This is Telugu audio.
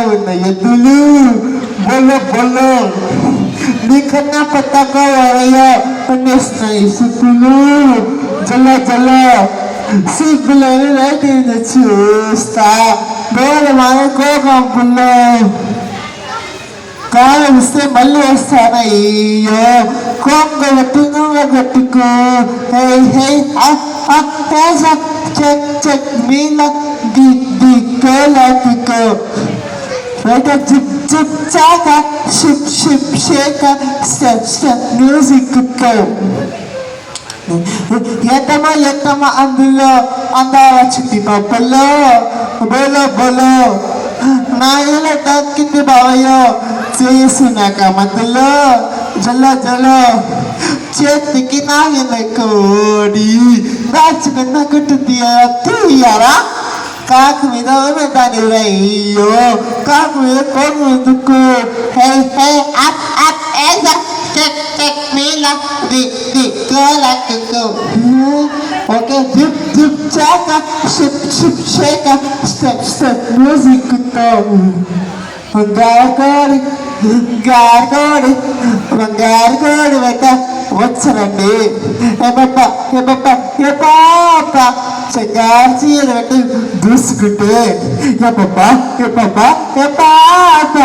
ఉన్న ఎద్దులు బొల్ల బొల్ల నీకన్నా పెద్దగా ఎవరయ్యా పనిస్తున్నాయి సుప్పులు జల్ల జల్ల సిగ్గులని రైటింగ్ చూస్తా బోలు మానుకోకంపుల్లో కాలం ఇస్తే మళ్ళీ వస్తానయ్యో కొంగ కట్టుకో హే హే చెక్ చెక్ మీల ది కోలాటికో రైట్ జిప్ జిప్ చాక షిప్ షిప్ షేక స్టెప్ స్టెప్ మ్యూజిక్ కో ఎత్తమా అందులో అందాల చుట్టి పప్పుల్లో బోలో బోలో నా ఇలా దక్కింది బావయ్యో చేసినాక మధ్యలో జల్ల జల్ల చేతికి నాగిన కోడి దాచుకున్న గుట్టు తీయారా కాకు మీద దాని అయ్యో కాకు మీద కోడి ఎందుకు హే హే అప్ అప్ ఏజా చెక్ చెక్ మీలా ది కోలకు ఓకే జిప్ జిప్ చాక షిప్ షిప్ షేక స్టెప్ స్టెప్ మ్యూజిక్ తో బంగారు కోడి వెంట వచ్చానండి ఏ పాప చెంగారు చీర పెట్టి దూసుకుంటే ఏ పాప